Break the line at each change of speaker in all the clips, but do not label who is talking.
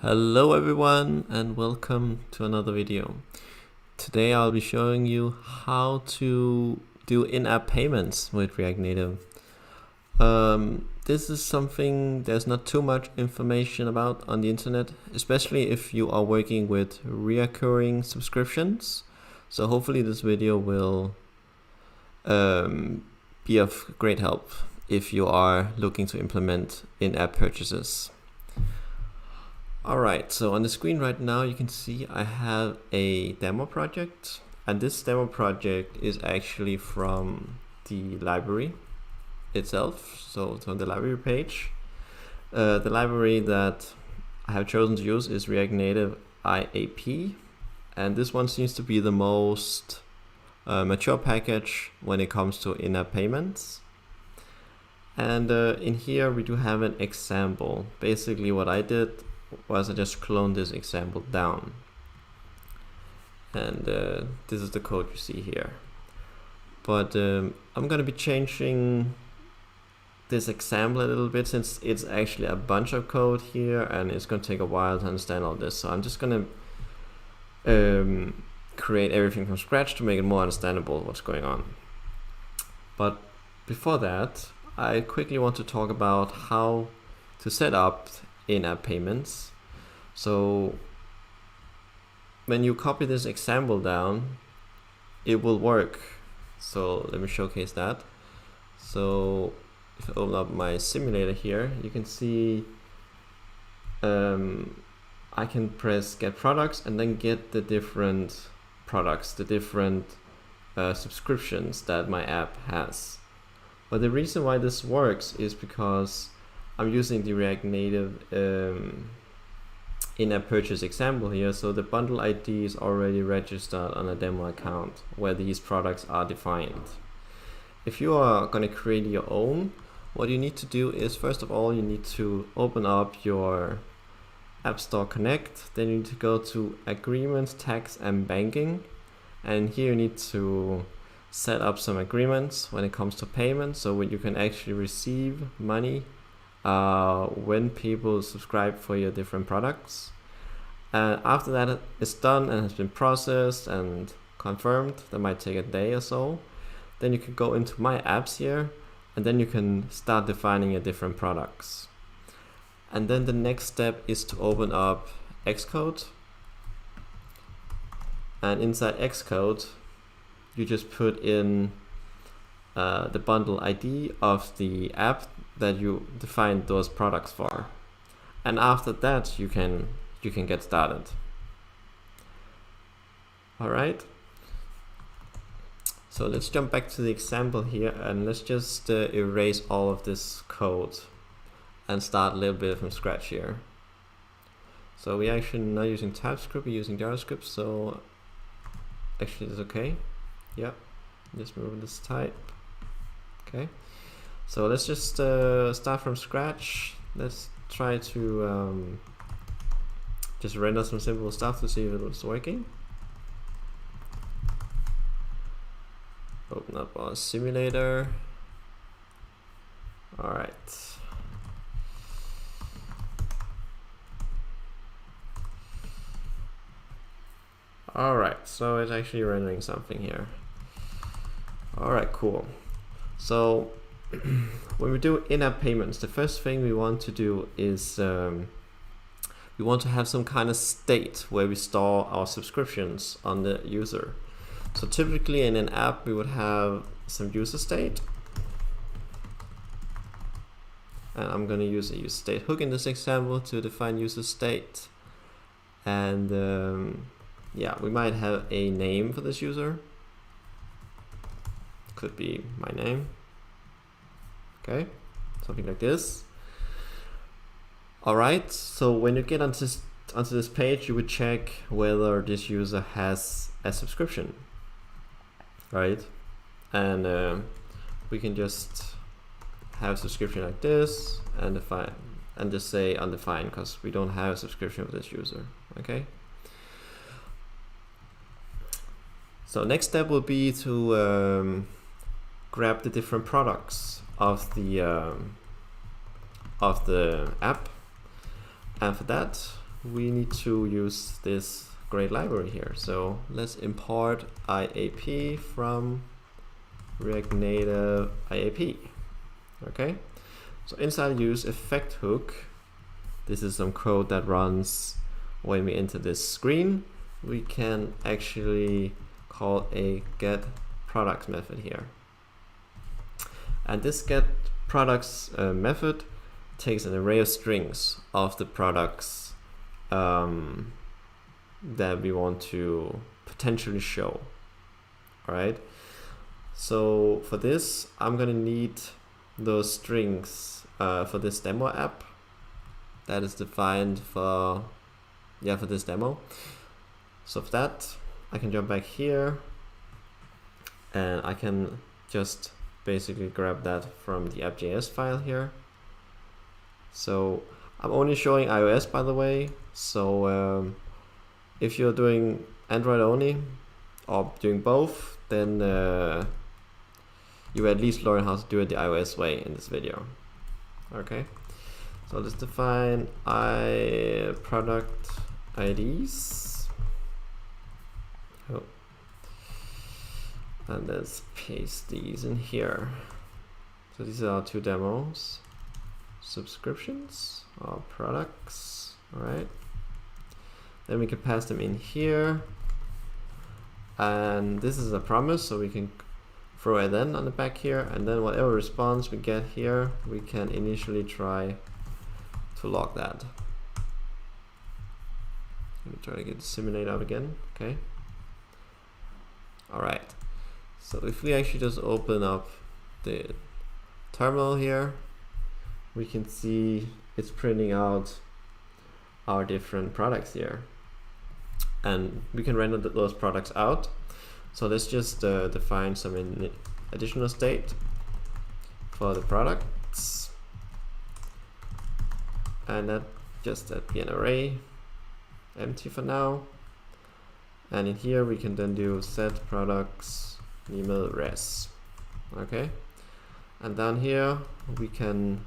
Hello everyone and welcome to another video. Today I'll be showing you how to do in-app payments with React Native. This is something there's not too much information about on the internet, especially if you are working with recurring subscriptions. So hopefully this video will be of great help if you are looking to implement in-app purchases. Alright, so on the screen right now you can see I have a demo project, and this demo project is actually from the library itself. So it's on the library page. The library that I have chosen to use is React Native IAP, and this one seems to be the most mature package when it comes to in-app payments. And in here we do have an example. Basically what I did was I just cloned this example down, and this is the code you see here. But I'm going to be changing this example a little bit, since it's actually a bunch of code here and it's going to take a while to understand all this. So I'm just going to create everything from scratch to make it more understandable what's going on. But before that, I quickly want to talk about how to set up in-app payments. So when you copy this example down, it will work. So let me showcase that. So if I open up my simulator here, you can see I can press get products and then get the different products, the different subscriptions that my app has. But the reason why this works is because I'm using the React Native in-app purchase example here, so the bundle ID is already registered on a demo account where these products are defined. If you are going to create your own, what you need to do is, first of all, you need to open up your App Store Connect, then you need to go to Agreements, Tax and Banking, and here you need to set up some agreements when it comes to payment, so you can actually receive money when people subscribe for your different products. And after that is done and has been processed and confirmed, that might take a day or so, then you can go into My Apps here, and then you can start defining your different products. And then the next step is to open up Xcode, and inside Xcode you just put in the bundle ID of the app that you defined those products for, and after that you can get started. All right, so let's jump back to the example here, and let's just erase all of this code and start a little bit from scratch here. So we're actually not using TypeScript, we're using JavaScript, so actually it's okay. Yep, just remove this type. Okay, so let's just start from scratch. Let's try to just render some simple stuff to see if it was working. Open up our simulator. All right. All right, so it's actually rendering something here. All right, cool. So when we do in-app payments, the first thing we want to do is we want to have some kind of state where we store our subscriptions on the user. So typically in an app we would have some user state, and I'm going to use a user state hook in this example to define user state. And yeah, we might have a name for this user. Could be my name. Okay, something like this. All right, so when you get onto this page, you would check whether this user has a subscription, right? And we can just have a subscription like this and define, and just say undefined, because we don't have a subscription for this user. Okay. So next step will be to grab the different products of the app, and for that we need to use this great library here. So let's import IAP from React Native IAP. Okay, so inside use effect hook. This is some code that runs when we enter this screen. We can actually call a get products method here. And this get products method takes an array of strings of the products that we want to potentially show. All right. So for this, I'm gonna need those strings for this demo app that is defined for this demo. So for that, I can jump back here and I can just basically grab that from the app.js file here. So I'm only showing iOS, by the way. So if you're doing Android only or doing both, then you at least learn how to do it the iOS way in this video. Okay, so let's define product IDs. Oh. And let's paste these in here. So these are our two demos. Subscriptions or products. All right. Then we can pass them in here. And this is a promise, so we can throw it in on the back here. And then whatever response we get here, we can initially try to log that. Let me try to get the simulate out again. Okay. All right. So if we actually just open up the terminal here, we can see it's printing out our different products here. And we can render those products out. So let's just define some additional state for the products. And that just be an array, empty for now. And in here we can then do set products email res. Okay, and down here we can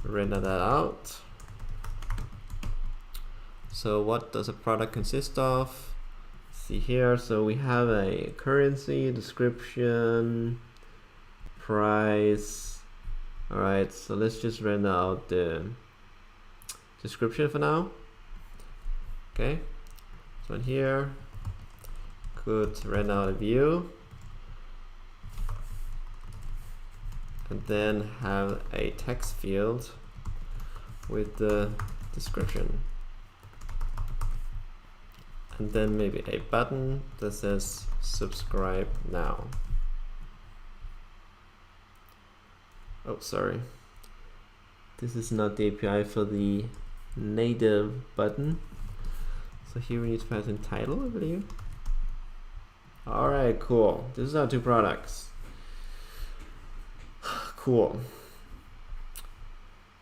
render that out. So what does a product consist of? See here, so we have a currency, description, price. All right, so let's just render out the description for now. Okay, so in here could render out a view and then have a text field with the description, and then maybe a button that says subscribe now. Oh, sorry, this is not the API for the native button, so here we need to pass in title, I believe. All right, cool. This is our two products. Cool.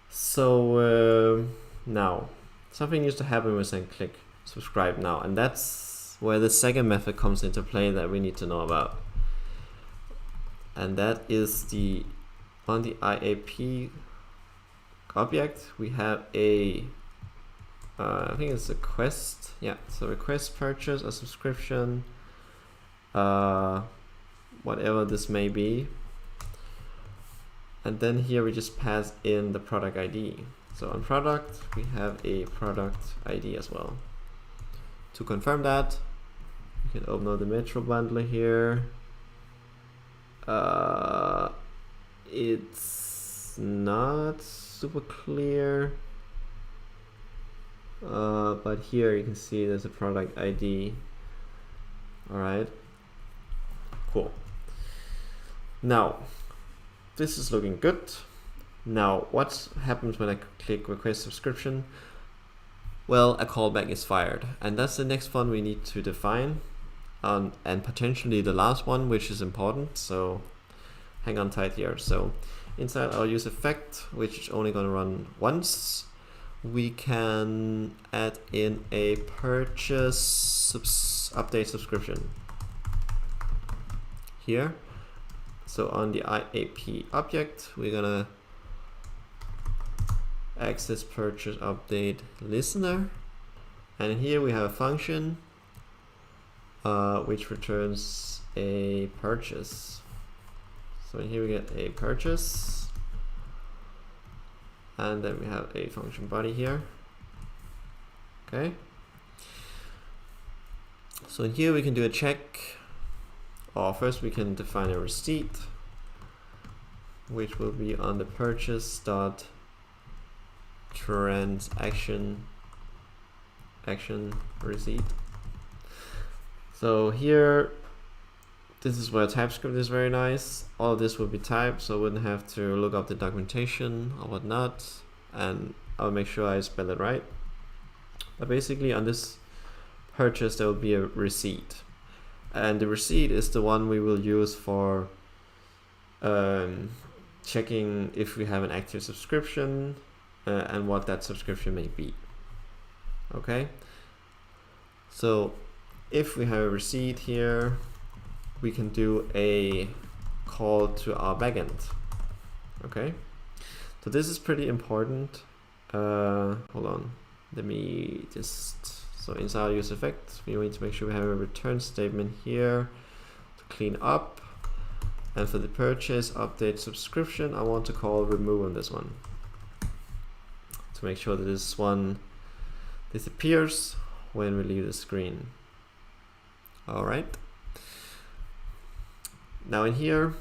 So now something needs to happen when I click subscribe now, and that's where the second method comes into play that we need to know about, and that is on the IAP object we have a I think it's a request. Yeah, so request purchase a subscription, whatever this may be, and then here we just pass in the product ID. So on product we have a product ID as well. To confirm that, you can open up the Metro bundler here. It's not super clear, but here you can see there's a product ID. All right, cool. Now this is looking good. Now what happens when I click request subscription? Well, a callback is fired, and that's the next one we need to define, and potentially the last one, which is important, so hang on tight here. So inside our use effect, which is only going to run once, we can add in a purchase update subscription here. So on the IAP object, we're gonna access purchase update listener, and here we have a function which returns a purchase. So here we get a purchase, and then we have a function body here. Okay. So in here we can do a check, or first we can define a receipt, which will be on the purchase dot transaction action receipt. So here, this is where TypeScript is very nice. All of this will be typed, so I wouldn't have to look up the documentation or whatnot, and I'll make sure I spell it right. But basically on this purchase there will be a receipt, and the receipt is the one we will use for checking if we have an active subscription and what that subscription may be. Okay, so if we have a receipt here, we can do a call to our backend. Okay, so this is pretty important. Hold on, let me just, so inside use effect, we need to make sure we have a return statement here to clean up. And for the purchase update subscription, I want to call remove on this one to make sure that this one disappears when we leave the screen. All right. Now in here,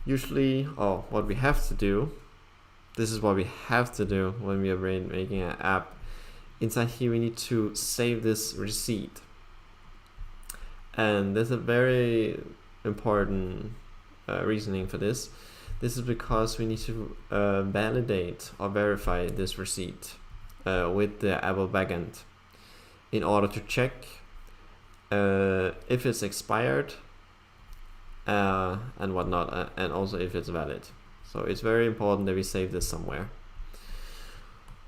usually, what we have to do, this is what we have to do when we are making an app. Inside here, we need to save this receipt. And there's a very important reasoning for this. This is because we need to validate or verify this receipt with the Apple backend in order to check if it's expired and whatnot, and also if it's valid. So it's very important that we save this somewhere.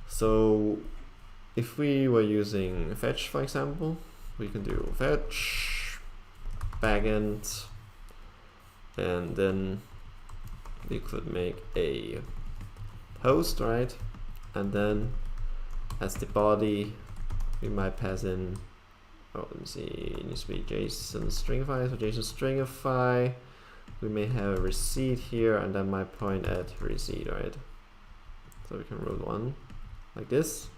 So if we were using fetch, for example, we can do fetch backend, and then we could make a post, right? And then as the body, we might pass in, let me see, it needs to be JSON stringify. So JSON stringify, we may have a receipt here, and then might point at receipt, right? So we can run one like this.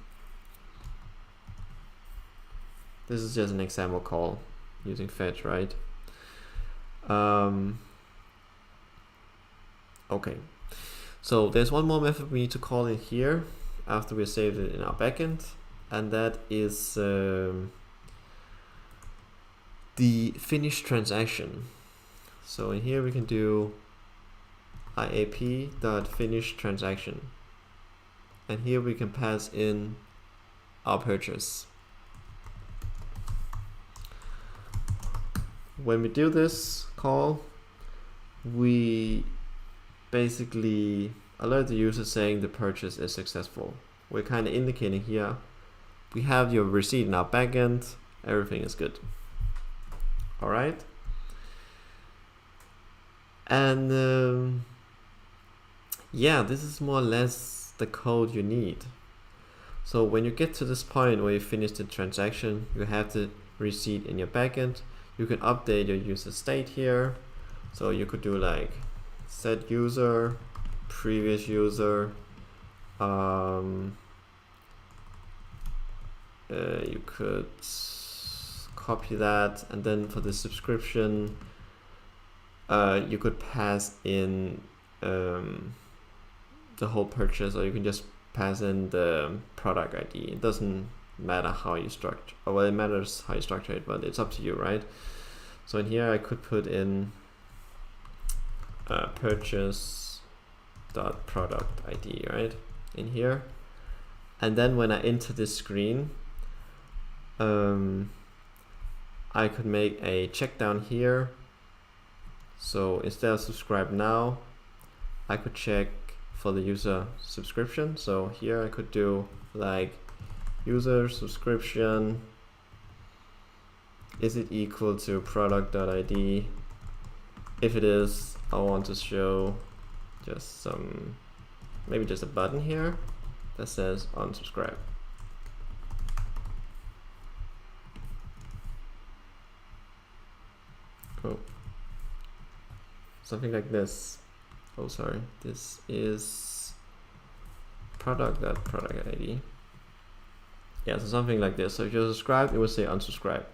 This is just an example call using fetch, right? Okay, so there's one more method we need to call in here after we saved it in our backend, and that is the finish transaction. So in here we can do IAP.finish transaction, and here we can pass in our purchase. When we do this call, we basically alert the user saying the purchase is successful. We're kind of indicating here, we have your receipt in our backend, everything is good. All right. And yeah, this is more or less the code you need. So when you get to this point where you finish the transaction, you have the receipt in your backend. You can update your user state here. So you could do like set user, previous user. You could copy that, and then for the subscription, you could pass in the whole purchase, or you can just pass in the product ID. It doesn't matter how you structure, well, it matters how you structure it, but it's up to you, right? So in here I could put in purchase.product ID, right, in here. And then when I enter this screen, I could make a check down here. So instead of subscribe now, I could check for the user subscription. So here I could do like user subscription, is it equal to product.id? If it is, I want to show just some, maybe just a button here. that says unsubscribe. Oh, something like this. Oh, sorry, this is product ID. Yeah, so something like this. So if you're subscribed, it will say unsubscribe.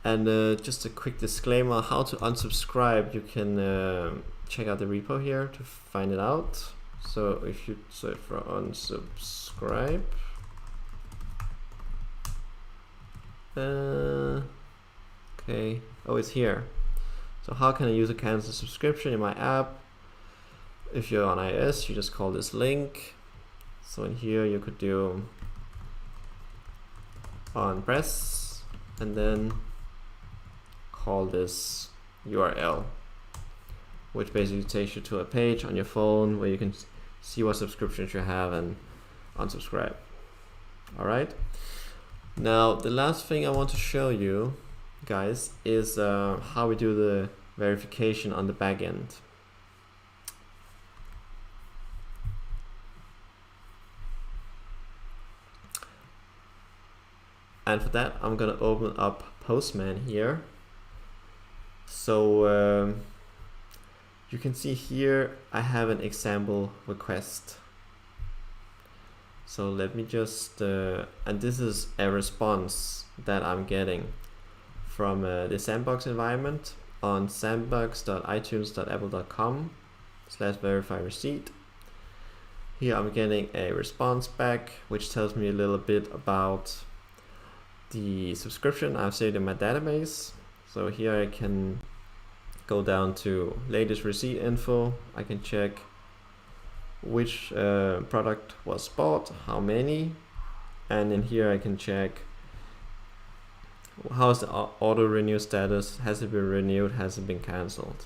And just a quick disclaimer, how to unsubscribe, you can check out the repo here to find it out. So if you search for unsubscribe, okay, oh, it's here. So how can a user cancel subscription in my app? If you're on iOS, you just call this link. So in here you could do on press and then call this URL, which basically takes you to a page on your phone where you can see what subscriptions you have and unsubscribe. All right. Now the last thing I want to show you guys is how we do the verification on the back end. And for that, I'm gonna open up Postman here. So you can see here I have an example request. So let me just and this is a response that I'm getting from the sandbox environment on sandbox.itunes.apple.com/verify receipt. Here I'm getting a response back which tells me a little bit about the subscription I've saved in my database. So here I can go down to latest receipt info. I can check which product was bought, how many, and in here I can check how's the auto renew status, has it been renewed, has it been cancelled.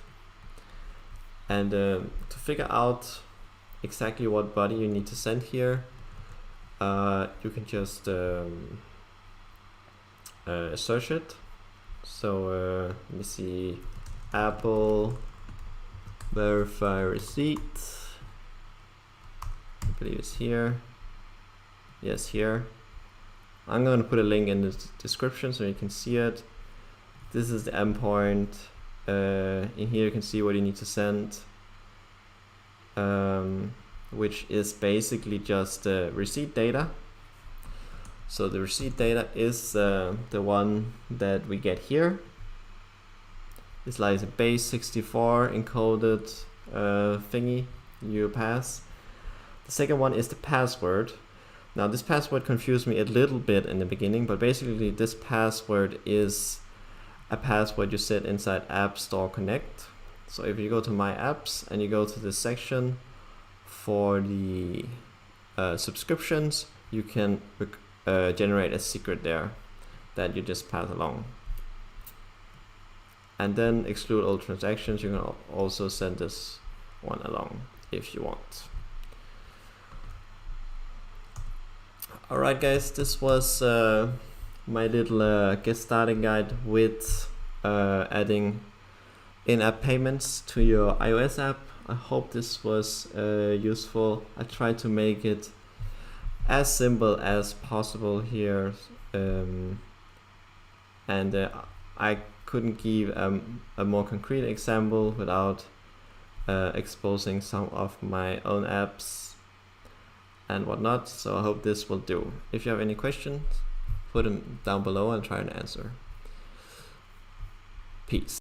And to figure out exactly what body you need to send here, you can just search it. So let me see, Apple verify receipt, I believe it's here. Yes, here. I'm going to put a link in the description so you can see it. This is the endpoint. In here you can see what you need to send, which is basically just receipt data. So the receipt data is the one that we get here. It's like a base 64 encoded thingy you pass. The second one is the password. Now this password confused me a little bit in the beginning, but basically this password is a password you set inside App Store Connect. So if you go to My Apps and you go to the section for the subscriptions, you can generate a secret there that you just pass along. And then exclude all transactions. You can also send this one along if you want. Alright guys, this was my little get started guide with adding in-app payments to your iOS app. I hope this was useful. I tried to make it as simple as possible here, and I couldn't give a more concrete example without exposing some of my own apps and whatnot. So I hope this will do. If you have any questions, put them down below and try and answer. Peace.